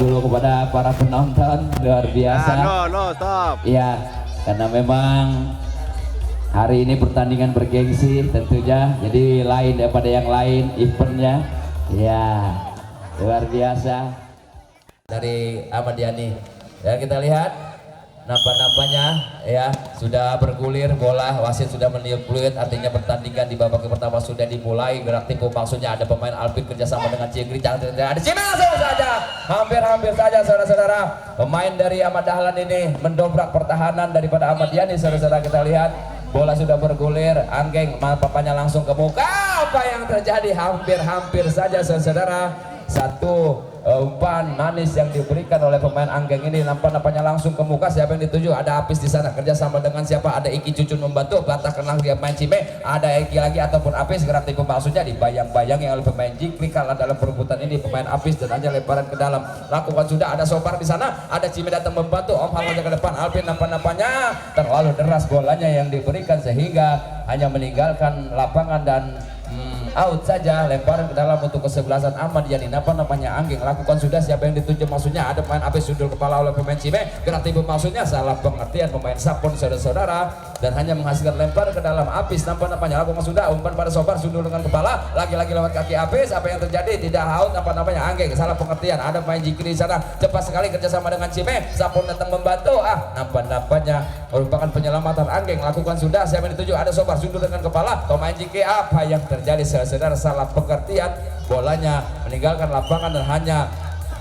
dulu kepada para penonton, luar biasa. Stop. Iya, karena memang hari ini pertandingan bergengsi tentunya, jadi lain daripada yang lain eventnya. Iya, luar biasa. Dari Ahmad Yani, dan kita lihat nampak-nampaknya ya sudah bergulir bola, wasit sudah meniup peluit, artinya pertandingan di babak pertama sudah dimulai. Gerak tipu maksudnya ada pemain Alvin kerjasama dengan Cigri, jangan ada Cime langsung saja, hampir saja saudara-saudara, pemain dari Ahmad Dahlan ini mendobrak pertahanan daripada Ahmad Yani. Saudara-saudara, kita lihat bola sudah bergulir, Anggeng papanya langsung ke muka. Apa yang terjadi? Hampir saja saudara, satu umpan manis yang diberikan oleh pemain Anggeng ini, nampaknya langsung ke muka. Siapa yang dituju? Ada Apis di sana, kerjasama dengan siapa? Ada Iki Cucun membantu, bantahkan lagi pemain Cime, ada Iki lagi ataupun Apis. Gerak tipu maksudnya dibayang-bayangi oleh pemain Jikri kalah dalam perebutan ini pemain Apis, dan hanya lemparan ke dalam. Lakukan sudah, ada Sopar di sana, ada Cime datang membantu, Om Halnya ke depan. Alvin nampaknya terlalu deras bolanya yang diberikan sehingga hanya meninggalkan lapangan dan out saja, lemparan ke dalam untuk kesebelasan Ahmad Yani. Namanya Anggeng lakukan sudah, siapa yang dituju maksudnya? Ada pemain Apis sundul kepala oleh pemain Cime. Gerak tipu maksudnya salah pengertian pemain Sapon saudara-saudara, dan hanya menghasilkan lempar ke dalam. Apis nampak-nampaknya lakukan sudah, umpan pada Sobar sundul dengan kepala, lagi-lagi lewat kaki Apis. Apa yang terjadi? Tidak out, nampak-nampaknya Anggeng salah pengertian. Ada pemain Jikri di sana, cepat sekali kerjasama dengan Cime. Sapon datang membantu, nampak-nampaknya merupakan penyelamatan Anggeng. Lakukan sudah, siapa yang dituju? Ada Sobar sundul dengan kepala, pemain Jikri. Apa yang terjadi saudara? Salah pengertian, bolanya meninggalkan lapangan dan hanya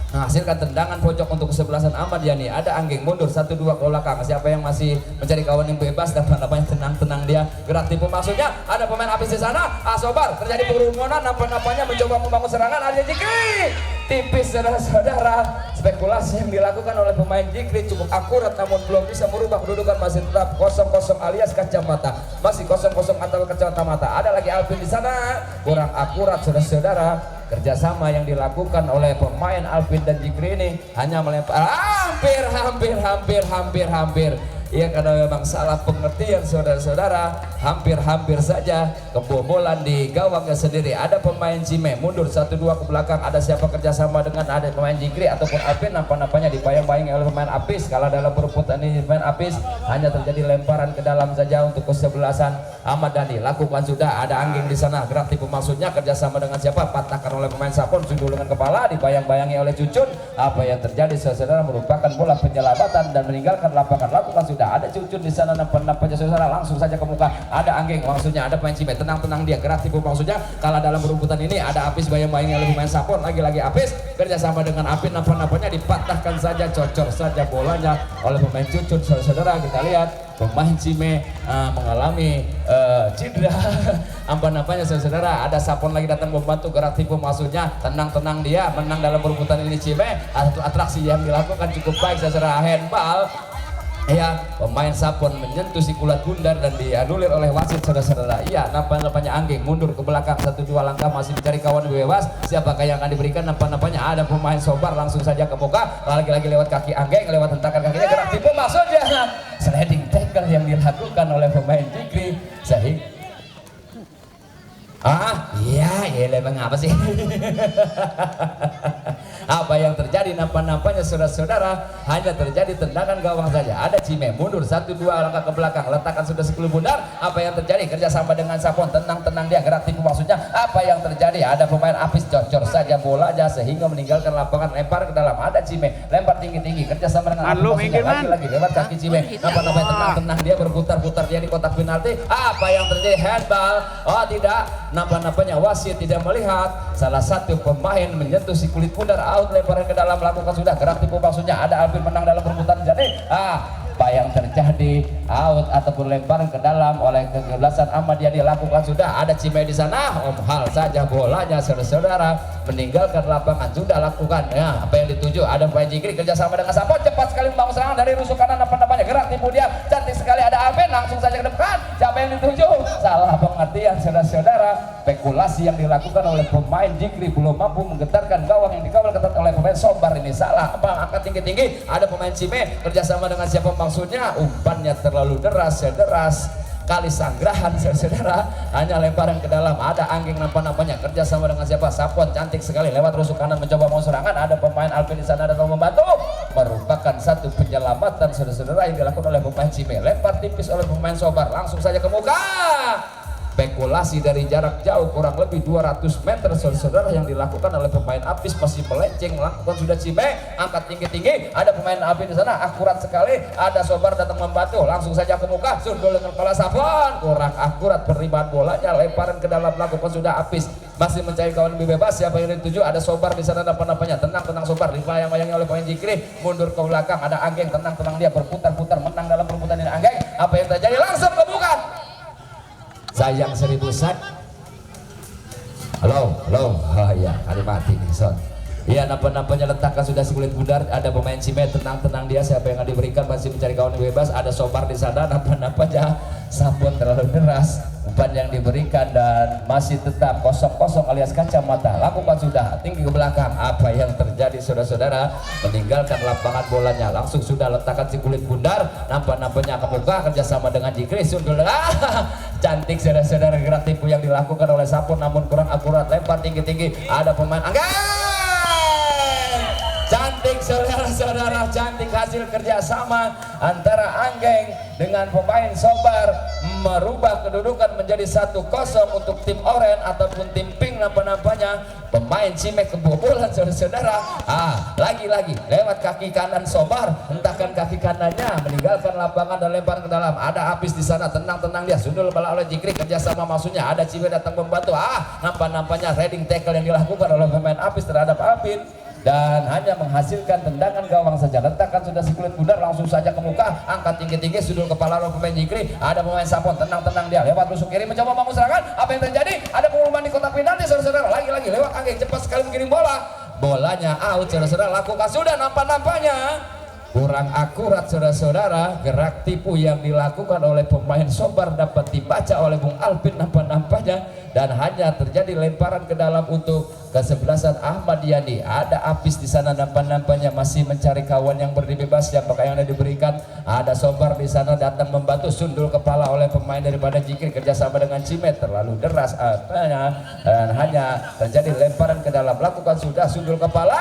menghasilkan tendangan pojok untuk kesebelasan Ahmad Yani. Ada Anggeng mundur 1-2 ke belakang. Siapa yang masih mencari kawan yang bebas dan namanya tenang-tenang dia. Gerak tipu maksudnya ada pemain Apis di sana. Sobar terjadi kerumunan, nampak-nampaknya mencoba membangun serangan. Ada Jikri tipis saudara-saudara. Spekulasi yang dilakukan oleh pemain Jikri cukup akurat, namun belum bisa merubah kedudukan, masih tetap 0-0 alias kacamata. Masih 0-0 atau kacamata. Ada lagi Alvin di sana, kurang akurat saudara-saudara. Kerjasama yang dilakukan oleh pemain Alvin dan Jikri ini hanya melempar hampir. Iya, karena memang salah pengertian saudara-saudara, hampir saja kebobolan di gawangnya sendiri. Ada pemain Cime mundur 1-2 ke belakang. Ada siapa kerjasama dengan ada pemain Jikri ataupun Alvin? Nampaknya dibayang-bayangi oleh pemain Apis. Kalau dalam perebutan ini pemain Apis hanya terjadi lemparan ke dalam saja untuk kesebelasan Ahmad Yani. Lakukan sudah, ada Anggeng di sana. Gerak tipu maksudnya kerjasama dengan siapa? Patahkan oleh pemain Sapon, sundul dengan kepala, dibayang-bayangi oleh Cucun. Apa yang terjadi saudara? Merupakan bola penyelamatan dan meninggalkan lapangan. Lakukan sudah, ada Cucun di sana, nampaknya saudara langsung saja ke muka. Ada Anggeng maksudnya, ada pemain Cime, tenang-tenang dia. Gerak tipu maksudnya kalah dalam perebutan ini. Ada Apis bayang-bayangi oleh pemain Sapon, lagi-lagi Apis kerjasama dengan Apin, nampaknya dipatahkan saja, cocor saja bolanya oleh pemain Cucun saudara. Kita lihat pemain Cime mengalami cedera. Nampaknya saudara, ada Sapon lagi datang membantu. Gerak tipu maksudnya tenang-tenang dia, menang dalam perebutan ini Cime. Atraksi yang dilakukan cukup baik saudara, handball. Ya, pemain Sapon menyentuh si kulat bundar dan dianulir oleh wasit saudara-saudara. Iya, nampaknya Anggeng mundur ke belakang 1-2 langkah, masih mencari kawan bebas. Siapakah yang akan diberikan? Nampaknya ada pemain Sobar langsung saja ke muka, lagi-lagi lewat kaki Anggeng, lewat hentakan kakinya. Gerak tipu maksudnya sliding tackle yang dilakukan oleh pemain Jikri sehingga iya memang apa sih? Apa yang terjadi? Nampaknya saudara-saudara hanya terjadi tendangan gawang saja. Ada Cime mundur 1-2 langkah ke belakang, letakkan sudah sekelu bundar. Apa yang terjadi? Kerjasama dengan Sapon, tenang-tenang dia. Gerak tipu maksudnya apa yang terjadi? Ada pemain Apis cocor saja bolanya sehingga meninggalkan lapangan, lempar ke dalam. Ada Cime lempar tinggi-tinggi, kerjasama dengan Apis lagi lewat kaki Cime. Nampaknya tenang-tenang dia, berputar-putar dia di kotak penalti. Apa yang terjadi? Handball. Oh tidak, nampaknya wasit tidak melihat. Salah satu pemain menyentuh si kulit bundar, out, lemparan ke dalam. Lakukan sudah, gerak tipu maksudnya ada Alvin menang dalam perebutan. Jadi apa yang terjadi? Out ataupun lemparan ke dalam oleh kesebelasan Ahmad Yani. Lakukan sudah, ada Cime di sana, Om Hal saja bolanya saudara-saudara meninggalkan lapangan. Sudah lakukan ya, apa yang dituju? Ada pemain Jikri kerjasama dengan Sapon, cepat sekali membangun serangan dari rusuk kanan. Nampaknya gerak tipu dia, cantik sekali. Ada Alvin langsung saja ke depan. Siapa yang dituju? Salah pengertian saudara-saudara. Spekulasi yang dilakukan oleh pemain Jikri belum mampu menggetarkan gawang yang dikawal ketat oleh pemain Sobar ini. Salah angkat tinggi-tinggi. Ada pemain Cime kerjasama dengan siapa maksudnya? Umpannya terlalu deras kali sanggrahan saudara, hanya lemparan ke dalam, ada Anggeng nampak-nampaknya kerjasama dengan siapa? Sapon cantik sekali lewat rusuk kanan mencoba mau serangan, ada pemain Alvin di sana datang membantu, merupakan satu penyelamatan saudara-saudara yang dilakukan oleh pemain Cime, lempar tipis oleh pemain Sobar, langsung saja ke muka. Spekulasi dari jarak jauh kurang lebih 200 meter saudara yang dilakukan oleh pemain Apis, masih melenceng melakukan sudah Cime, angkat tinggi-tinggi, ada pemain Apis di sana akurat sekali, ada Sobar datang membantu, langsung saja ke muka, sundul dengan kepala Sapon, kurang akurat penerimaan bolanya, lemparan ke dalam lakukan sudah Apis, masih mencari kawan lebih bebas, siapa yang dituju, ada Sobar di sana nampak-nampaknya, tenang Sobar, dibayang-bayangi oleh pemain Jikri, mundur ke belakang, ada Anggeng, tenang dia berputar-putar, menang dalam perebutan ini Anggeng, apa yang terjadi, langsung ke muka. Sayang 1000 sak. Halo, oh iya, ada mati nih son. Iya, nampak-nampaknya letakkan sudah si kulit bundar, ada pemain Cime, tenang dia, siapa yang diberikan, masih mencari kawan yang bebas, ada Sobar di sana, nampak-nampaknya Sapon terlalu deras, umpan yang diberikan dan masih tetap kosong alias kacamata, lakukan sudah tinggi ke belakang, apa yang terjadi saudara-saudara, meninggalkan lapangan bolanya, langsung sudah letakkan si kulit bundar, nampak-nampaknya ke muka, kerjasama dengan Jikri, sundul, cantik saudara-saudara gerak tipu yang dilakukan oleh Sapon namun kurang akurat, lempar tinggi-tinggi, ada pemain cantik saudara-saudara, cantik hasil kerjasama antara Anggeng dengan pemain Sobar merubah kedudukan menjadi 1-0 untuk tim Oren ataupun tim Pink. Nampaknya pemain Cime kebobolan saudara-saudara, lagi-lagi lewat kaki kanan Sobar, entahkan kaki kanannya meninggalkan lapangan dan lempar ke dalam, ada Apis di sana, tenang dia, sundul bala oleh Jikri, kerjasama maksudnya, ada Cime datang membantu, nampaknya heading tackle yang dilakukan oleh pemain Apis terhadap Alvin dan hanya menghasilkan tendangan gawang saja, letakkan sudah si kulit bundar, langsung saja ke muka, angkat tinggi-tinggi, sudul kepala oleh pemain Jikri, ada pemain Sapon, tenang dia, lewat rusuk kiri mencoba bangun serangan, apa yang terjadi, ada pengumuman di kotak penalti saudara-saudara, lagi-lagi lewat Anggeng, cepat sekali mengirim bolanya out saudara-saudara, lakukan sudah nampaknya kurang akurat saudara-saudara, gerak tipu yang dilakukan oleh pemain Sobar dapat dibaca oleh Bung Alvin nampaknya, dan hanya terjadi lemparan ke dalam untuk kesebelasan Ahmad Yani, ada Apis di sana nampaknya masih mencari kawan yang berdiri bebas, siapakah yang diberikan, ada Sobar di sana datang membantu, sundul kepala oleh pemain daripada Jikri, kerjasama dengan Cime, terlalu deras dan hanya terjadi lemparan ke dalam, lakukan sudah sundul kepala,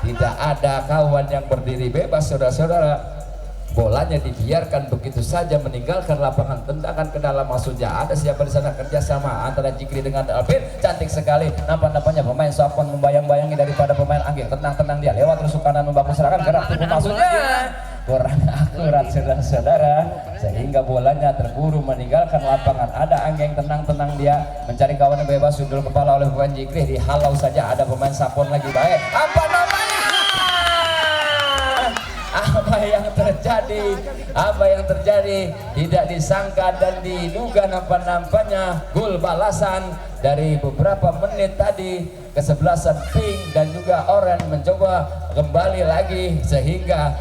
tidak ada kawan yang berdiri bebas saudara-saudara, bolanya dibiarkan begitu saja meninggalkan lapangan, tendangan ke dalam maksudnya, ada siapa di sana, kerjasama antara Jikri dengan Alvin, cantik sekali nampaknya pemain Sapon membayang-bayangi daripada pemain Anggeng, tenang dia, lewat rusuk kanan membangun serangan, gerak tipu maksudnya kurang akurat saudara-saudara, sehingga bolanya terburu meninggalkan lapangan, ada Anggeng, tenang dia, mencari kawan yang bebas, sundul kepala oleh pemain Jikri, dihalau saja, ada pemain Sapon lagi, baik, apa yang terjadi tidak disangka dan diduga, nampaknya gol balasan dari beberapa menit tadi, kesebelasan Pink dan juga Oren mencoba kembali lagi sehingga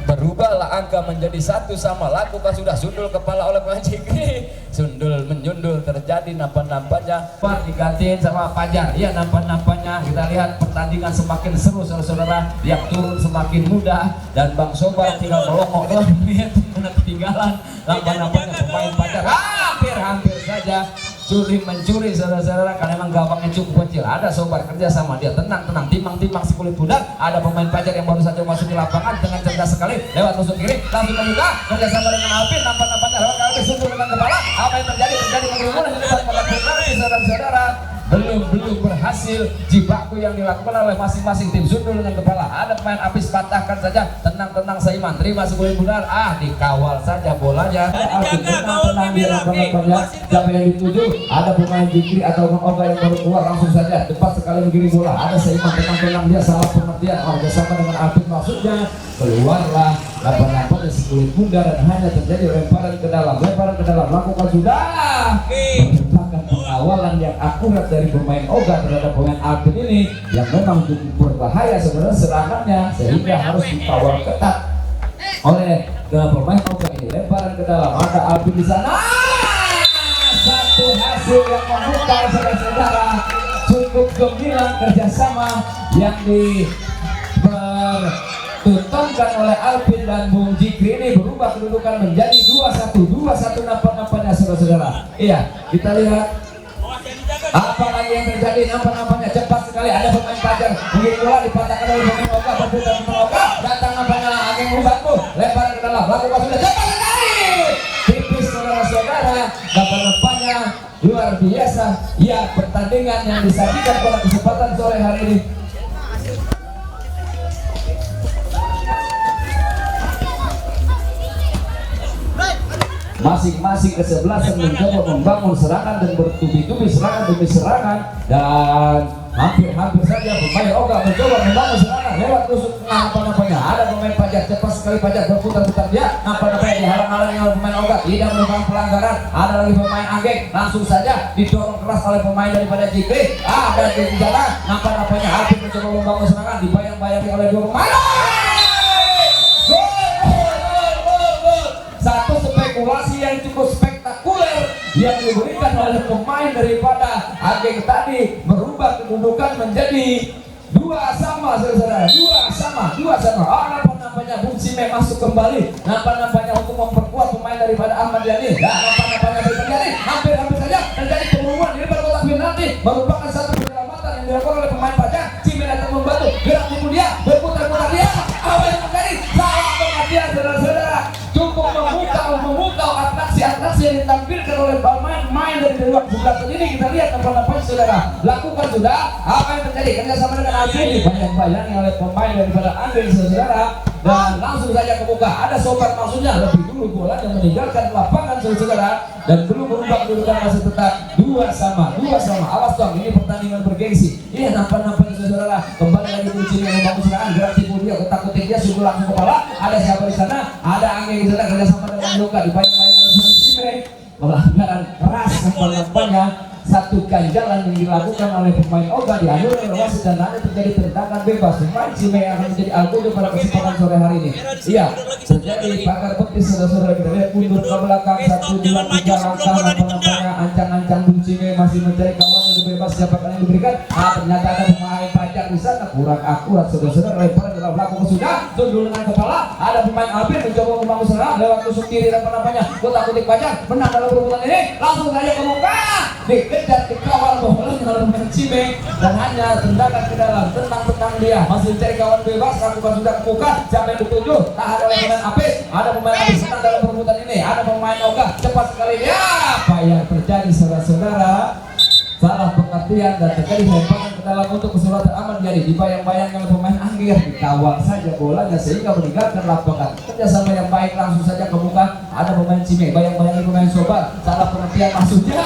berubahlah angka menjadi 1-1, lakukan sudah sundul kepala oleh pemain Jikri, sundul menyundul terjadi, nampaknya digantiin sama Fajar, ya nampaknya kita lihat pertandingan semakin seru saudara-saudara, yang turun semakin mudah dan Bang Sobar tinggal melongok ketinggalan, nampaknya pemain Fajar hampir saja mencuri saudara-saudara, karena memang gawangnya cukup kecil, ada Sobar kerjasama dia, tenang timang si kulit bundar, ada pemain Fajar yang baru saja masuk di lapangan dengan cerdas sekali, lewat tusuk kiri langsung ke muka, kerjasama dengan Alvin, nampaknya lewat Alvin sundul dengan kepala, apa yang terjadi menggerumunan di depan kotak penalti saudara-saudara, belum berhasil jibaku yang dilakukan oleh masing-masing tim, sundul dengan kepala, ada pemain Apis patahkan saja, tenang Saiman, terima si kulit bundar, dikawal saja bolanya, tenang dia nampaknya, siapa yang dituju, ada pemain Jikri atau Bang Oga yang baru keluar, langsung saja cepat sekali mengirim bola, ada Saiman, tenang dia, salah pengertian, kerjasama dengan Alvin maksudnya, keluarlah nampaknya si kulit bundar dan hanya terjadi lemparan ke dalam, lakukan sudah, merupakan pengawalan yang akurat dari pemain Oga terhadap pemain Alvin ini yang memang cukup berbahaya sebenarnya serangannya, sehingga harus dikawal ketat oleh pemain Oga ini, lemparan ke dalam, ada Alvin di sana, satu hasil yang memukau saudara-saudara, cukup gemilang kerjasama yang dipertontonkan dilakukan oleh Alvin dan Bung Jikri ini berubah kedudukan menjadi 2-1 nampak-nampaknya saudara-saudara. Iya, kita lihat apa lagi yang terjadi. Nampak-nampaknya cepat sekali ada pemain Fajar, begitu pula dipatahkan oleh pemain Oka, berputar pemain Oka, datang nampaknya agen membantu, lempar ke dalam, lakukan sudah cepat sekali, tipis saudara-saudara, nampaknya luar biasa. Ya, pertandingan yang disajikan pada kesempatan sore hari ini. Masing-masing kesebelasan mencoba membangun serangan dan bertubi-tubi serangan demi serangan, dan hampir saja pemain Oga mencoba membangun serangan lewat tusuk tengah. Nampaknya ada pemain Fajar, cepat sekali Fajar berputar-putar dia, nampaknya dihalang-halangi oleh pemain Oga, tidak melakukan pelanggaran. Ada lagi pemain Anggeng, langsung saja didorong keras oleh pemain daripada Jikri. Ada di jalan, nampaknya Alvin mencoba membangun serangan, dibayang-bayangi oleh dua pemain. Satu spekulasi yang cukup spektakuler yang diberikan oleh pemain daripada Ageng tadi, merubah kedudukan menjadi 2 sama saudara, 2 sama. Nampaknya Bung Sime masuk kembali, nampaknya untuk memperkuat pemain daripada Ahmad Yani. Nampaknya terjadi hampir saja terjadi pembunuhan di depan kotak penalti, merupakan satu penyelamatan yang dilakukan oleh pemain Fajar. Sime datang membantu, gerak tipu dia, berputar-putar dia. Apa yang terjadi? Salah pengertian saudara-saudara. Cukup memukau atraksi yang ditampilkan oleh pemain dari luar sebelah ini. Kita lihat nampaknya saudara, lakukan sudah apa yang terjadi kerjasama dengan Alvin, dibayang-bayangi oleh pemain daripada Andre saudara, dan langsung saja ke muka. Ada sobat maksudnya, lebih dulu bola yang meninggalkan lapangan saudara, dan belum berubah kedudukan masih tetap 2 sama. Awas dong, ini pertandingan bergengsi. Iya, nampaknya saudara, kembali lagi kunci yang membangun serangan, gerak tipu dia, ketak-ketik dia, sungguh langsung kepala. Ada siapa di sana? Ada Angge di sana, kerjasama dengan Luka, dibayang-bayangi oleh Sime. Pelanggaran keras nampaknya, satu ganjalan yang dilakukan oleh pemain Oga dianulir oleh wasit, dan nanti terjadi tendangan bebas. Pemain Sime akan menjadi algojo pada kesempatan sore hari ini. Iya, terjadi pagar petis saudara-saudara. Kita lihat mundur ke belakang 1, 2, 3 langkah. Nampaknya ancang-ancang Bung Sime masih mencari kawan yang bebas, siapa yang diberikan. Ternyata ada pemain Fajar di sana, kurang akurat saudara-saudara. Lemparan dalam belakang sudah tundul dengan kepala. Ada pemain Alvin mencoba membangun serangan lewat tusuk kiri, nampaknya kotak-kotik Fajar menang dalam perebutan ini. Langsung saja ke muka, dikejar, dikawal bola oleh pemain Sime, dan hanya tendangan ke dalam, tenang dia, masih mencari kawan bebas. Lakukan sudah ke muka, siapa yang dituju, tahan oleh pemain Apis. Ada pemain Apis menang dalam perebutan ini. Ada pemain Oga, cepat sekali dia. Apa yang terjadi saudara-saudara? Salah pengertian dan terjadi lemparan ke dalam untuk keseluruhan Ahmad Yani, dibayang-bayangkan oleh pemain Anggir, dikawal saja bolanya sehingga meninggalkan lapangan. Kerjasama yang baik, langsung saja ke muka. Ada pemain Sime, bayang-bayangi pemain Sobat, salah pengertian maksudnya.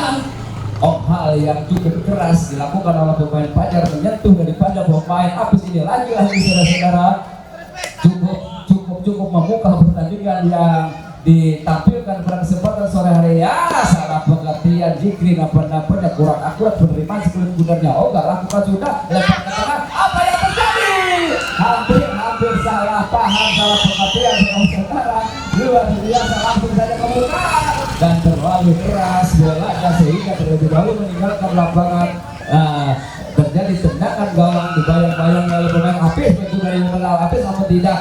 Hal yang cukup keras dilakukan oleh pemain Fajar, menyentuh daripada pemain Apis ini. Lagi-lagi saudara-saudara, cukup membuka pertandingan yang ditampilkan pada kesempatan sore hari. Ya, salah pengertian Jikri, nampaknya kurang akurat penerimaan sebelum sebenarnya. Oga lakukan sudah, lempar ke tengah. Apa yang terjadi? Hampir salah paham, salah pengertian saudara. Luar biasa, langsung saja ke muka, dan terlalu keras bolanya sehingga terlebih dahulu meninggalkan lapangan. Terjadi tendangan gawang, dibayang-bayang oleh pemain Apis, itu dari mengenal Apis, namun tidak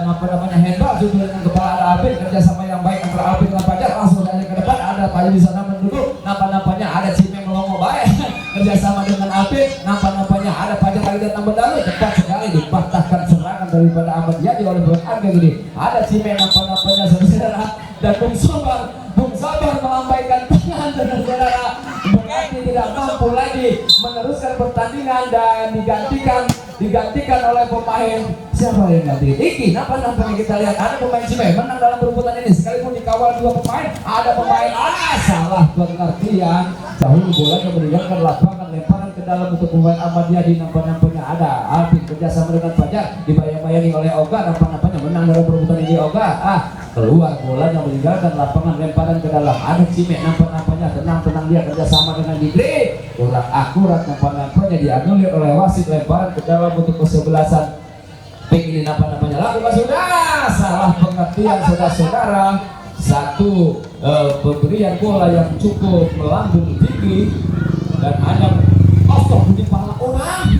nampaknya handball juga dengan kepala. Ada Apis, kerjasama yang baik antara Apis dengan Fajar, langsung saja ke depan. Ada Fajar di sana menduduk, nampaknya ada Sime melongo baik kerjasama dengan Apis. Nampaknya ada Fajar lagi datang mendalu, cepat sekali dipatahkan serangan daripada Ahmad Yani oleh pemain Anggeng ini. Ada Sime, nampaknya saudara, dan Bung Sabar melambaikan tangan saudara. Berarti tidak mampu lagi meneruskan pertandingan dan digantikan oleh pemain. Siapa yang ganti? Iki. Nampaknya kita lihat ada pemain Sime menang dalam perebutan ini, sekalipun dikawal 2 pemain. Ada pemain salah pengertian, dahulu bolanya meninggalkan lapangan, lemparan ke dalam untuk pemain Ahmad Yani. Nampaknya ada Alvin kerjasama dengan Fajar, dibayang-bayangi oleh Oga. Nampaknya menang dalam perebutan ini Oga. Keluar bolanya meninggalkan lapangan, lemparan ke dalam. Ada Sime, nampaknya tenang dia kerjasama dengan Jikri, kurang akurat. Nampaknya dianulir oleh wasit, lemparan ke dalam untuk kesebelasan pink ini. Nampaknya lakukan sudah, salah pengertian saudara-saudara. Satu pemberian bola yang cukup melambung tinggi dan hanya di kepala orang.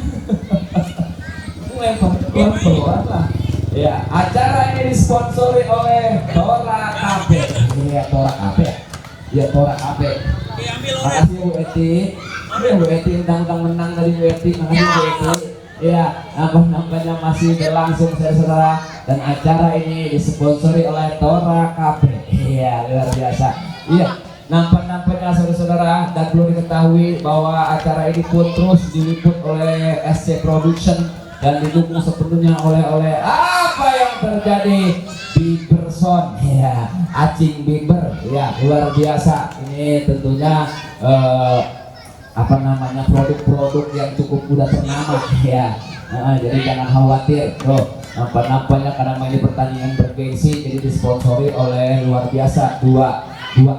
Lempar keluar lah. Ya, acara ini disponsori oleh Tora Cafe. Iya, Tora Cafe. Iya, Tora Cafe. Makasih Bu Eti. Ya, Bu Eti undang-undang menang tadi Bu Eti. Makasih Bu Eti. Ya, nampaknya masih berlangsung saudara, dan acara ini disponsori oleh Tora Cafe. Iya, luar biasa. Iya, nampaknya saudara-saudara, dan perlu diketahui bahwa acara ini pun terus diliput oleh SC Production dan didukung sepenuhnya oleh apa yang terjadi Bieberson, ya, Acing Bieber, ya, luar biasa. Ini tentunya apa namanya, produk-produk yang cukup mudah ternama, ya. Jadi jangan khawatir, nampaknya karena ini pertandingan bergengsi, jadi disponsori oleh luar biasa dua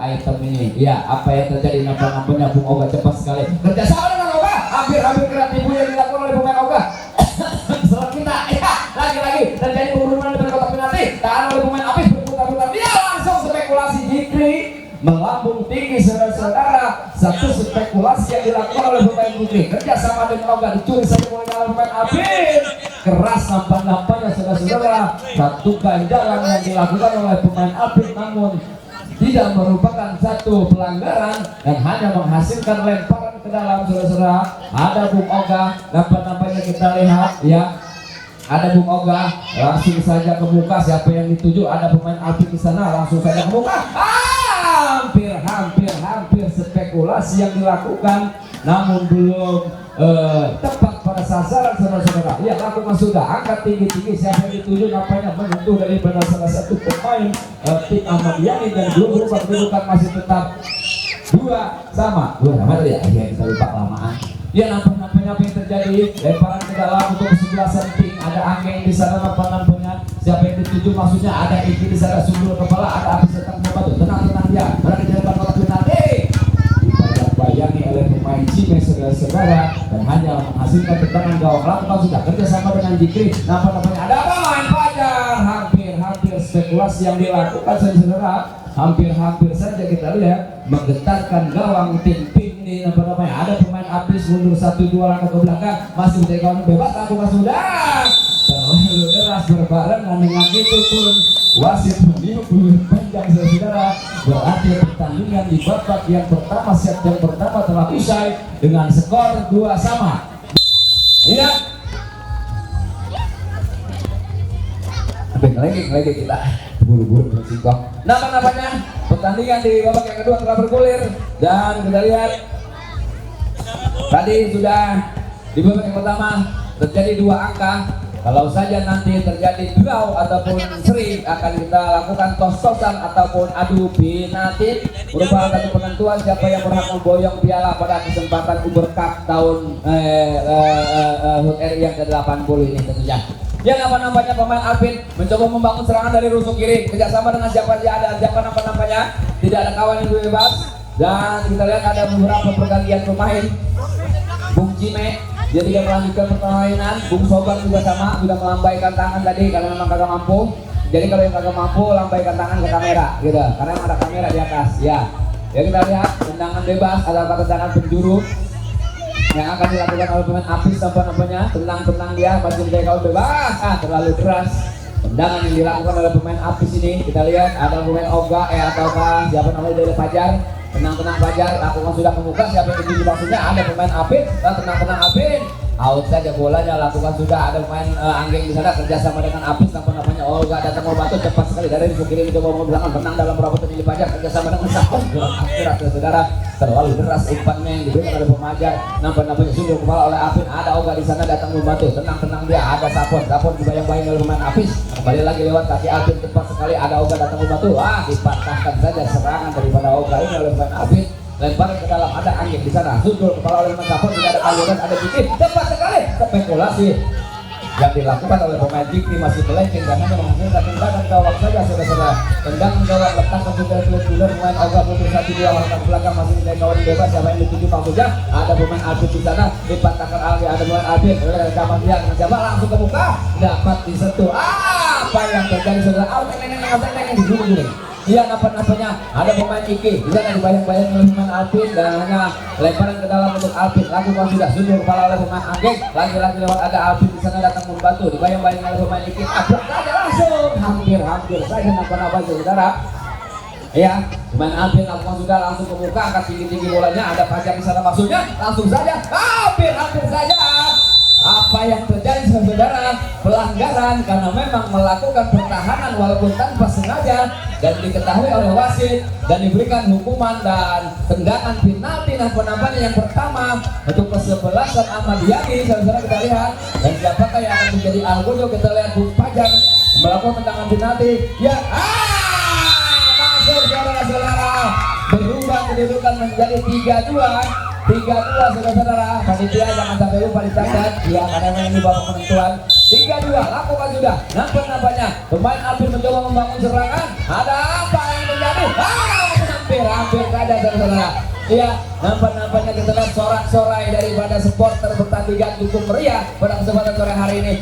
item ini. Ya, apa yang terjadi, nampaknya Bung Oga cepat sekali kerjasama dengan Oga, hampir kreatif yang dilakukan oleh pemain Oga. Setelah kita, ya, lagi-lagi terjadi penurunan dari kotak penalti, tahan oleh pemain Apis, berputar-putar, dia langsung spekulasi Jikri melambung tinggi saudara-saudara. Satu spekulasi yang dilakukan oleh pemain Putri, kerjasama dengan Oga, dicuri saja oleh pemain Apis. Keras nampaknya saudara-saudara, satu ganjalan yang dilakukan oleh pemain Apis, namun tidak merupakan satu pelanggaran dan hanya menghasilkan lemparan ke dalam saudara-saudara. Ada Bung Oga, nampaknya kita lihat, ya, ada Bung Oga langsung saja ke muka. Siapa yang dituju? Ada pemain Apis di sana, langsung saja ke muka. Hampir spekulasi yang dilakukan, namun belum tepat pada sasaran saudara-saudara. Ya, lakukan sudah, angkat tinggi-tinggi. Siapa yang dituju? Nampaknya menyentuh daripada salah satu pemain tim Ahmad Yani, dan belum berubah kedudukan, masih tetap dua sama tadi ya. Ya, kita lupa kelamaan. Ya, nampaknya apa yang terjadi, lemparan ke dalam untuk kesebelasan tim. Ada Angeng di sana, nampaknya siapa yang dituju, maksudnya ada Iki di sana, sumber kepala, ada Apis datang membantu. Tenang dia, berada di depan kotak penalti, dibayang-bayangi oleh pemain Cimes saudara-saudara, dan hanya menghasilkan tendangan gawang. Lakukan sudah kerjasama dengan Jikri, nampaknya ada apa, main Fajar. Hampir spekulasi yang dilakukan saudara, hampir saja kita lihat menggetarkan gawang tim ini. Nampaknya ada pemain Apis mundur 1-2 langkah ke belakang, masih menjadi kawan bebas. Lakukan sudah, terlalu deras berbarengan dengan itu pun wasit meniup panjang saudara. Berakhir pertandingan di babak yang pertama, set yang pertama telah usai dengan skor 2 sama. Iya, lagi kita buru-buru bersingkong. Nampaknya pertandingan di babak yang kedua telah bergulir, dan kita lihat tadi sudah di babak yang pertama terjadi 2 angka. Kalau saja nanti terjadi draw ataupun seri, akan kita lakukan tos-tosan ataupun adu penalti, merupakan satu penentuan siapa yang berhak memboyong piala pada kesempatan Uber Cup tahun HUT RI yang ke-80 ini tentunya. Ya, nampaknya pemain Alvin mencoba membangun serangan dari rusuk kiri, kerjasama dengan siapa dia, ada siapa nampaknya tidak ada kawan yang bebas, dan kita lihat ada beberapa pergantian pemain. Bung Cime dia tidak melanjutkan permainan, Bung Sobar juga sama, sudah melambaikan tangan tadi karena memang kagak mampu. Jadi kalau yang kagak mampu, lambaikan tangan ke kamera gitu, karena ada kamera di atas. Ya, kita lihat tendangan bebas, ada tendangan penjuru yang akan dilakukan oleh pemain Apis. Nampaknya tenang dia, masih menjadi kawan bebas. Terlalu keras tendangan yang dilakukan oleh pemain Apis ini. Kita lihat ada pemain Oga ataukah siapa namanya dari Fajar. Tenang Fajar, lakukan sudah membuka. Siapa yang dituju maksudnya? Ada pemain Apin. Tenang Apin, out saja bolanya. Lakukan sudah, ada pemain Anggeng di sana, kerjasama dengan Apis. Nampaknya Olga datang mau bantu, cepat sekali dari kiri mencoba mau belakang. Tenang dalam perebutan ini Fajar, kerjasama dengan Sapon. Akhirat saudara, terlalu deras umpannya yang diberikan oleh pemajar. Nampaknya sundul kepala oleh Apin. Ada Olga di sana datang membantu. Tenang dia, ada Sapon dibayang-bayang oleh pemain Apis. Kembali lagi lewat kaki Apin, cepat sekali ada Olga datang membantu. Dipatahkan saja serangan daripada Olga ini oleh pemain Apin. Lempar ke dalam, ada Angin di sana, sundul kepala oleh pemain Sapon. Tidak ada aliran, ada Jikri, cepat sekali spekulasi yang dilakukan oleh pemain Jikri masih melenceng dan hanya menghasilkan tendangan gawang saja saudara-saudara. Tendangan gawang lepas ke bulan pemain Oga putus 1-2 langkah belakang, masih menjadi kawan bebas. Siapa yang dituju maksudnya? Ada pemain Alvin di sana, dipatahkan Alvin, ada pemain Alvin, zaman dia siapa langsung ke muka, dapat disentuh. Apa yang terjadi saudara? Alvin di Iya, nampaknya ada pemain Iki, bisa dibayang-bayang oleh pemain Alvin dan hanya lemparan ke dalam untuk Alvin. Lakukan sudah sundul kepala oleh pemain Anggeng. Lagi-lagi lewat ada Alvin di sana datang membantu. Dibayang-bayang oleh pemain Iki. Abrak saja langsung. Hampir saja nampaknya saudara. Ya, pemain Alvin lakukan sudah langsung ke muka, angkat tinggi-tinggi bolanya. Ada Fajar di sana maksudnya. Langsung saja. Hampir saja. Apa yang terjadi saudara? Pelanggaran karena memang melakukan pertahanan walaupun tanpa sengaja dan diketahui oleh wasit dan diberikan hukuman dan tendangan penalti nampaknya yang pertama untuk kesebelasan Ahmad Yani. Saudara kita lihat dan siapakah yang akan menjadi algojo. Kita lihat Bung Fajar melakukan tendangan penalti. Ya, masuk saudara-saudara, berubah kedudukan menjadi 3-2 saudara-saudara. Panitia jangan sampai lupa dicatat ya, karena ini babak penentuan. 3-2 lakukan sudah. Nampaknya pemain Alvin mencoba membangun serangan. Ada apa yang terjadi? Hampir saja saudara. Iya, nampaknya kita lihat sorak-sorai daripada supporter pertandingan cukup meriah pada kesempatan sore hari ini.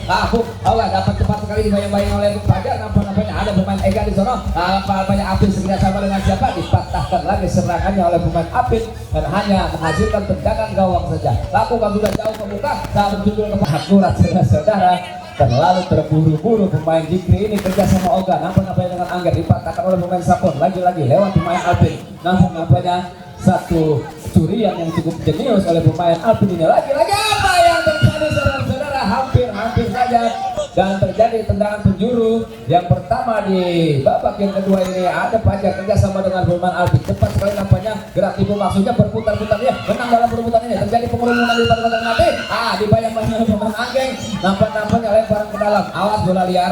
Allah dapat cepat sekali dibayang-bayang oleh Bung Fajar. Nampaknya ada pemain Ega di sana. Nampaknya Apin segera sama dengan siapa? Dipatahkan lagi serangannya oleh pemain Apin dan hanya menghasilkan tendangan gawang saja. Lakukan sudah jauh ke muka, saat berjudul ke akurat saudara. Terlalu terburu-buru pemain Jikri ini kerja sama Oga. Nampaknya dengan Angger dipatahkan oleh pemain Sapon. Lagi-lagi lewat pemain Alvin. Nampaknya satu curian yang cukup jenius oleh pemain Alvin ini. Lagi-lagi apa yang terjadi saudara-saudara? Hampir saja dan terjadi tendangan penjuru yang pertama di babak yang kedua ini. Ada Fajar kerjasama dengan pemain Alvin. Cepat sekali nampaknya gerak tipu maksudnya berputar-putar dia menang dalam perputaran ini. Terjadi pengerumunan di perputaran nanti. Dibayang-bayang oleh pemain Anggeng. Nampaknya lemparan ke dalam. Awas bola liar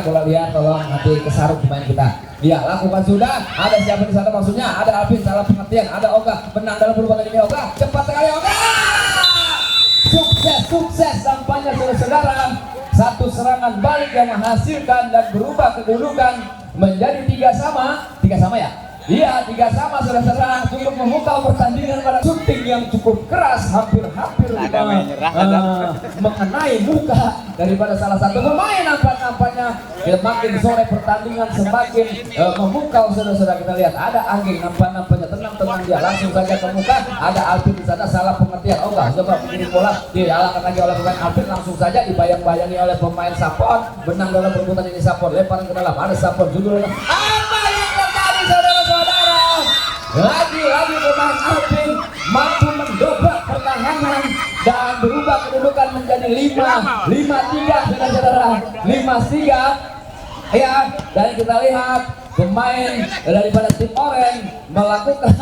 tolong nanti kesarung pemain kita. Ya, lakukan sudah. Ada siapa di sana maksudnya? Ada Alvin, salah pengertian. Ada Oga menang dalam perputaran ini. Oga cepat sekali Oga. Sukses nampaknya saudara. Satu serangan balik yang menghasilkan dan berubah kedudukan menjadi 3-3 ya. Iya, 3-3 saudara-saudara. Cukup memukau pertandingan pada syuting yang cukup keras, hampir mengenai muka daripada salah satu pemain. Nampaknya semakin sore pertandingan semakin memukau saudara-saudara. Kita lihat ada Anggeng nampaknya tenang dia langsung saja ke muka. Ada Alvin di sana salah pengertian. Coba begini bola dialahkan lagi oleh pemain Alvin, langsung saja dibayang-bayangi oleh pemain Sapon. Menang dalam perputaran ini Sapon, lemparan ke dalam. Ada Sapon judul apa yang terjadi saudara-saudara? Lagi-lagi pemain Alvin mampu mendobrak pertahanan dan berubah kedudukan menjadi 5-3 saudara-saudara. 5-3 ya. Dan kita lihat pemain daripada tim Oranye melakukan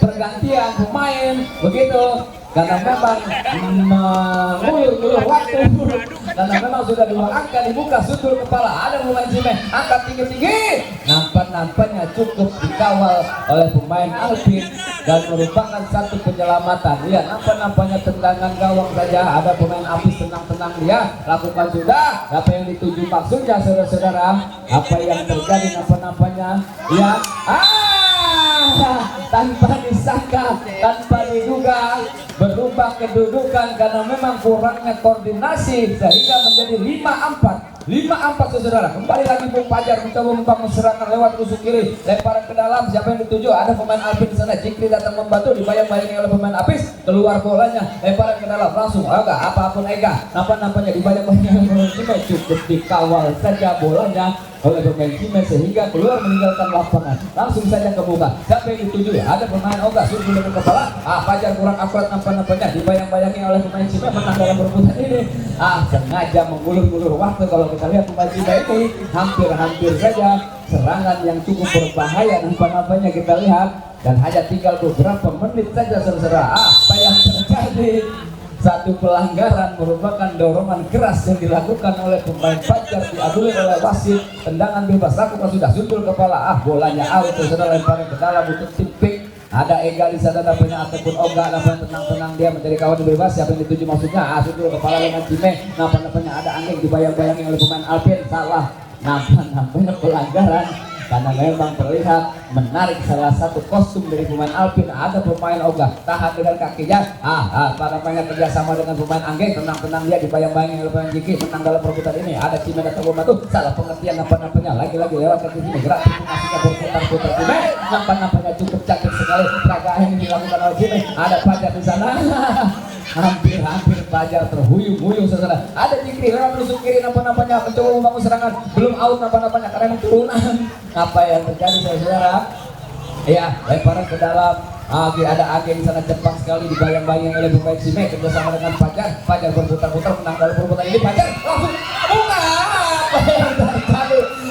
pergantian pemain begitu karena memang mengulur waktu karena memang sudah dua angka dibuka sundul kepala. Ada pemain Cimeh angkat tinggi-tinggi. Nampaknya cukup dikawal oleh pemain Alvin dan merupakan satu penyelamatan. Ya, nampaknya tendangan gawang saja. Ada pemain Apis tenang dia lakukan sudah. Apa yang dituju maksudnya saudara-saudara? Apa yang terjadi nampaknya ya tanpa disangka, tanpa diduga berubah kedudukan karena memang kurangnya koordinasi sehingga menjadi 5-4 saudara. Kembali lagi Bung Fajar mencoba membangun serangan lewat rusuk kiri, lemparan ke dalam. Siapa yang dituju? Ada pemain Alvin di sana. Jikri datang membantu, dibayang-bayangi oleh pemain Apis. Keluar bolanya, lemparan ke dalam langsung Ega. Apapun Ega, nampaknya dibayang-bayangi oleh pemain Cimeh. Cukup dikawal saja bolanya oleh pemain Cimeh sehingga keluar meninggalkan lapangan. Langsung saja ke muka. Siapa yang dituju? Ada pemain Oga sundul dengan kepala. Fajar kurang akurat nampaknya dibayang-bayangi oleh pemain Cimeh. Menang dalam perputaran ini. Sengaja mengulur-ulur waktu. Kalau kita lihat pemain Cimeh ini hampir saja serangan yang cukup berbahaya nampaknya kita lihat, dan hanya tinggal beberapa menit saja saudara. Apa yang terjadi? Satu pelanggaran merupakan dorongan keras yang dilakukan oleh pemain Fajar, diadili oleh wasit. Tendangan bebas lakukan sudah sundul kepala. Bolanya out saudara, lemparan ke dalam untuk tipik. Ada Ega di sana nampaknya ataupun Oga nampaknya tenang dia menjadi kawan bebas. Siapa yang dituju maksudnya? Sundul kepala dengan Cimeh. Nampaknya ada Anggeng dibayang-bayangi oleh pemain Alvin. Salah nampaknya pelanggaran karena memang terlihat menarik salah satu kostum dari pemain Alvin. Ada pemain ogah tahan dengan kakinya, pada pengen kerjasama dengan pemain Anggeng, tenang-tenang dia dibayang-bayangin oleh pemain Jiki, menang dalam perebutan ini. Ada Cime datang membantu, salah pengertian nampak-nampaknya lagi-lagi lewat ke sini, gerak masihnya berputar-putar Cime, nampak-nampaknya cukup cantik sekali peragaan ini dilakukan oleh Cime. Ada Fajar di sana. Hampir Fajar terhuyung-huyung saudara. Ada Jikri lewat menusuk kiri, nampak-nampaknya mencoba membangun serangan, belum out nampak-nampaknya karena memang turunan. Apa yang terjadi saudara? Ya, lemparan ke dalam. Ada Age di sana cepat sekali dibayang-bayang oleh pemain Cime kerjasama dengan Fajar. Fajar berputar-putar menang dalam perebutan ini. Fajar langsung buka.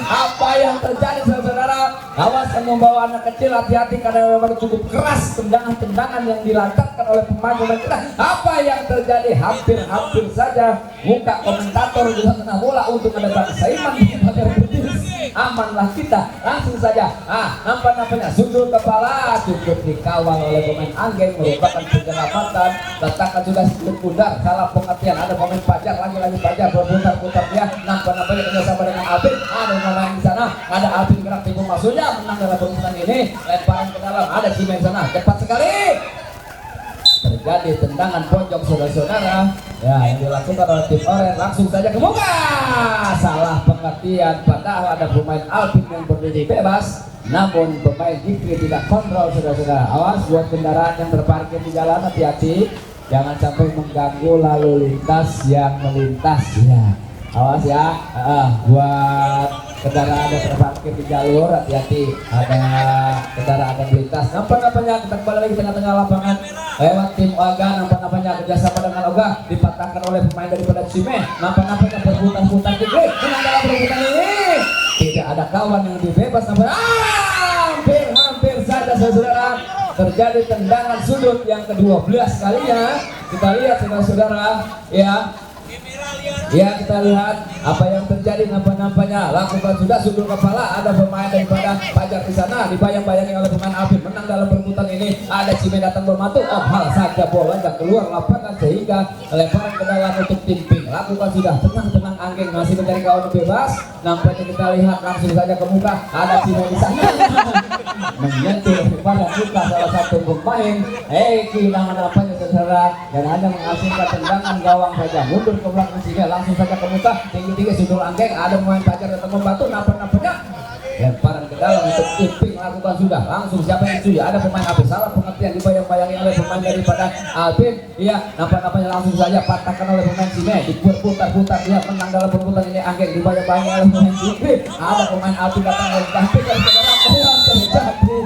Apa yang terjadi saudara? Awas yang membawa anak kecil, hati-hati karena memang cukup keras tendangan-tendangan yang dilancarkan oleh pemain kita. Apa yang terjadi? Hampir saja muka komentator juga kena bola untuk mendapat Saiman di Fajar Berdis. Amanlah kita, langsung saja. Nampak-nampaknya sundul kepala, cukup dikawal oleh pemain Anggeng, merupakan penyelamatan. Letakkan sudah sedikit pundar, salah pengertian. Ada pemain Fajar, lagi-lagi Fajar berputar-putar dia. Nampak-nampaknya kerjasama dengan Alvin. Ada pemain di sana, ada Alvin gerak tipu maksudnya menang dalam perebutan ini. Lemparan ke dalam, ada Cime di sana, cepat sekali. Terjadi tendangan pojok saudara-saudara ya yang dilakukan oleh tim Oren, langsung saja ke muka. Salah pengertian, padahal ada pemain Alvin yang berdiri bebas, namun pemain Jikri tidak kontrol saudara-saudara. Awas buat kendaraan yang terparkir di jalan, hati-hati jangan sampai mengganggu lalu lintas yang melintas ya. Awas ya, buat kendaraan yang terparkir di jalur, hati-hati ada kendaraan yang melintas. Nampak-nampaknya kita kembali lagi tengah-tengah lapangan lewat tim Oga. Nampak-nampaknya kerjasama dengan Oga dipatahkan oleh pemain daripada Cime. Nampak-nampaknya berputar-putar Jikri menang dalam perebutan ini. Tidak ada kawan yang lebih bebas. Hampir saja saudara terjadi tendangan sudut yang ke-12 kalinya. Kita lihat saudara-saudara ya. Ya, kita lihat apa yang terjadi. Nampaknya lakukan sudah sundul kepala. Ada pemain daripada Fajar di sana dibayang-bayangi oleh pemain Alvin. Menang dalam perebutan ini. Ada Cime datang membantu. Hal saja bola tidak keluar lapangan sehingga lemparan ke dalam untuk timping. Lakukan sudah, tenang-tenang Anggeng masih mencari kawan bebas. Nampaknya kita lihat langsung saja ke muka. Ada Cime di sana menyentuh kepada muka salah satu pemain. Kehilangan apanya saudara, dan hanya menghasilkan tendangan gawang saja. Mundur ke belakang sehingga langsung saja ke muka. Tinggi-tinggi sundul Anggeng. Ada pemain Fajar datang membantu. Nampaknya lemparan ke dalam untuk tipping. Lakukan sudah, langsung siapa yang cuy? Ada pemain Alvin, salah pengertian dibayang-bayangi oleh pemain daripada Alvin. Iya, nampaknya langsung saja patahkan oleh pemain Cime. Diputar-putar dia menang dalam perebutan ini. Anggeng dibayang-bayangi oleh pemain Jikri. Ada pemain Alvin datang oleh Alvin dan saudara yang terjadi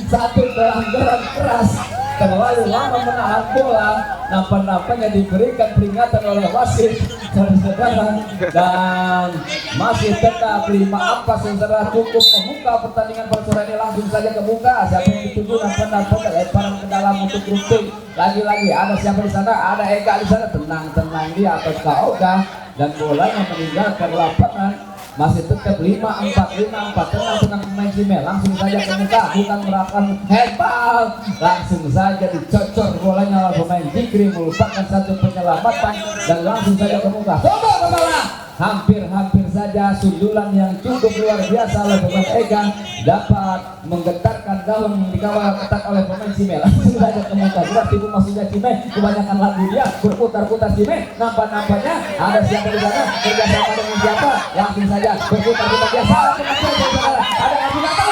satu pelanggaran keras. Terlalu lama menahan bola. Nampaknya diberikan peringatan oleh wasit saudara, dan masih tetap 5-4 saudara. Cukup membuka pertandingan pada sore ini. Langsung saja ke muka. Siapa yang dituju? Nampaknya lemparan ke dalam untuk Runting. Lagi-lagi ada siapa di sana? Ada Eka di sana. Tenang-tenang dia atau Oga, dan bolanya meninggalkan lapangan. Masih tetap 5-4. Tenang-tenang pemain Cime. Langsung saja ke muka, bukan melakukan handball. Langsung saja dicocor bolanya oleh pemain Jikri, merupakan satu penyelamatan, dan langsung saja ke muka. Coba kepala. Hampir saja sundulan yang cukup luar biasa oleh pemain Ega dapat menggetarkan daun yang dikawal ketat oleh pemain Cime. Langsung saja ke muka. Sudah tipu maksudnya Cime. Kebanyakan lagu dia berputar-putar Cime. Nampak-nampaknya ada siapa di sana? Kerjasama dengan siapa? Langsung saja berputar-putar dia. Salah pengertian. Ada Abu datang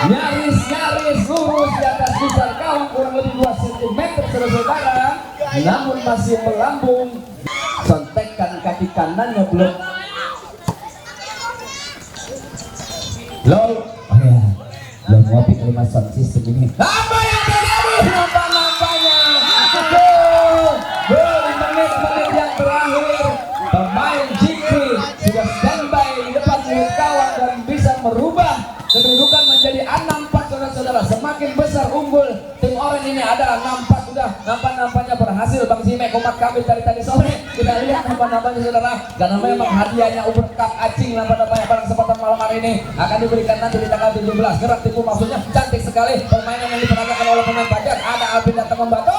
nyaris lurus di atas pusar kawan kurang lebih 2 cm saudara, namun masih melambung. Sontekan kaki kanannya belum belum ngopi terima sound system ini. Apa yang terjadi? Nampaknya 2 menit yang terakhir pemain Jikri sudah standby di depan mulut kawan dan bisa merubah kedudukan menjadi 6-4 saudara-saudara. Semakin besar unggul tim Oren ini adalah 6-4 sudah. Nampaknya berhasil Bang Cime komat kami dari tadi sore. Kita lihat nampaknya saudara, karena memang hadiahnya Uber Cup Acing nampaknya pada kesempatan malam hari ini akan diberikan nanti di tanggal 17. Gerak tipu maksudnya cantik sekali permainan yang diperagakan oleh pemain Fajar. Ada Alvin datang membantu.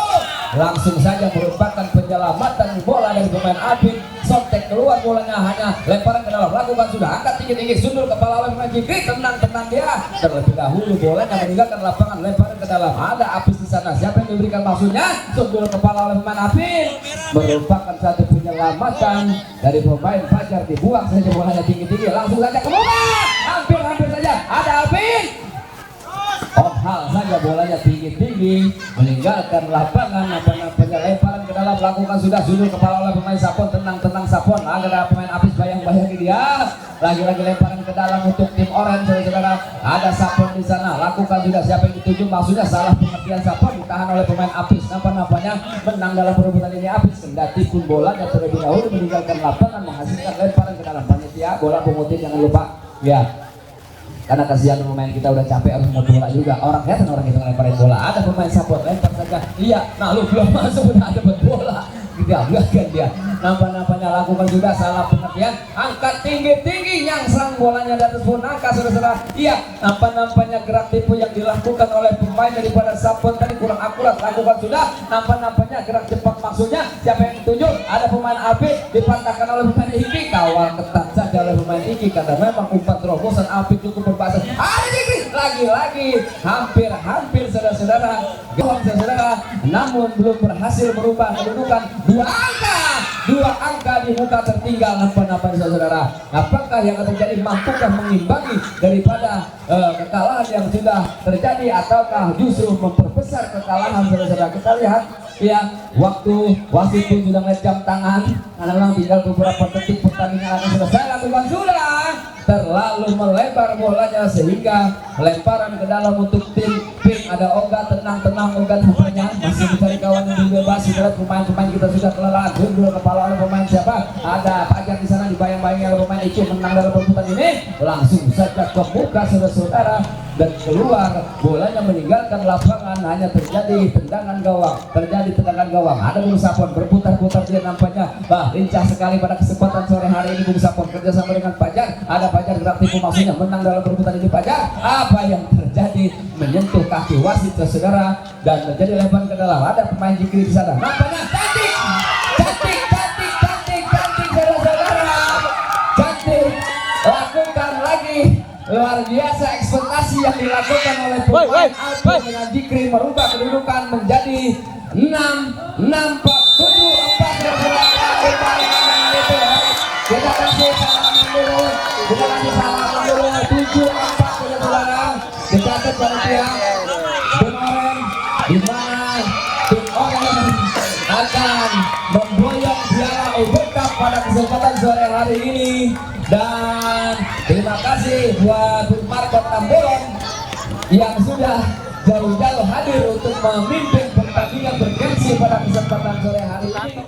langsung saja merupakan penyelamatan bola dari pemain Apin. Sontek keluar bolanya, hanya lemparan ke dalam, lakukan sudah, angkat tinggi-tinggi, sundul kepala oleh pemain Jikri, tenang dia. Terlebih dahulu bolanya meninggalkan lapangan, lemparan ke dalam, ada Apis di sana. Siapa yang diberikan maksudnya? Sundul kepala oleh pemain Apin, merupakan satu penyelamatan dari pemain Fajar. Dibuang saja bolanya tinggi-tinggi, langsung saja ke bola, hampir saja ada Apin. Hal saja bolanya tinggi-tinggi meninggalkan lapangan. Apa-apa lemparan ke dalam, lakukan sudah, sundul kepala oleh pemain Sapon. Tenang Sapon, ada pemain Apis bayang-bayangi dia. Lagi-lagi lemparan ke dalam untuk tim Orange, saudara-saudara. Ada Sapon di sana, lakukan sudah. Siapa yang dituju? Maksudnya salah pengertian Sapon, ditahan oleh pemain Apis. Nampaknya menang dalam perebutan ini Apis. Kendati pun bolanya terlebih dahulu meninggalkan lapangan, menghasilkan lemparan ke dalam. Panitia bola pengutin jangan lupa ya, karena kasihan pemain kita udah capek harus mau bola juga. Orang kelihatan orang itu ngelemparin bola. Ada pemain Sapon lempar saja. Iya, nah lu belum masuk udah dapat bola. Gagal dia. Nampaknya lakukan sudah, salah pengertian. Angkat tinggi-tinggi, nyangsang bolanya di atas punaka, saudara-saudara. Iya, nampaknya gerak tipu yang dilakukan oleh pemain daripada Sapon tadi kurang akurat. Lakukan sudah, nampaknya gerak cepat maksudnya. Siapa yang dituju? Ada pemain Api, dipatahkan oleh pemain Iki. Kawal ketat saja oleh pemain Iki karena memang umpan terobosan Api cukup berbahasa. Ada Iki, lagi-lagi hampir saudara-saudara. Gawang saudara, namun belum berhasil merubah kedudukan. Dua angka di muka tertinggal. Apa saudara? Apakah yang akan terjadi? Mampukah mengimbangi daripada kekalahan yang sudah terjadi, ataukah justru memperbesar kekalahan, saudara-saudara? Kita lihat ya, waktu wasit pun sudah melihat jam tangan karena memang tinggal beberapa detik pertandingan akan selesai. Lakukan sudah, terlalu melebar bolanya sehingga lemparan ke dalam untuk tim Pink. Ada Oga, tenang Oga tampaknya masih mencari kawan yang bebas. Kita lihat pemain kita sudah kelelahan. Gundul kepala oleh pemain siapa? Ada Fajar di sana, dibayang-bayangi oleh pemain Iki. Menang dalam perebutan ini, langsung saja ke muka saudara-saudara dan keluar bolanya meninggalkan lapangan. Hanya terjadi tendangan gawang. Ada Bung Sapon berputar-putar, dia nampaknya lincah sekali pada kesempatan sore hari ini. Bung Sapon kerjasama dengan Fajar. Ada Fajar gerak tipu maksudnya, menang dalam perebutan ini Fajar. Apa yang terjadi? Menyentuh kaki wasit, saudara, dan terjadi lemparan ke dalam. Ada pemain Jikri di sana. Nampaknya cantik, saudara-saudara. Cantik, lakukan lagi. Luar biasa ekspektasi yang dilakukan oleh pemain Alpin dengan Jikri, merubah kedudukan menjadi 6-4, 7-4. Kita kasih salaman dulu. 7-4, saudara. Dicatat panitia. Tim Orange, di mana tim Orange akan memboyong piala UBK pada kesempatan sore hari ini. Dan terima kasih buat Markot Tambolon yang sudah jauh-jauh hadir untuk memimpin pertandingan bergengsi pada kesempatan sore hari ini.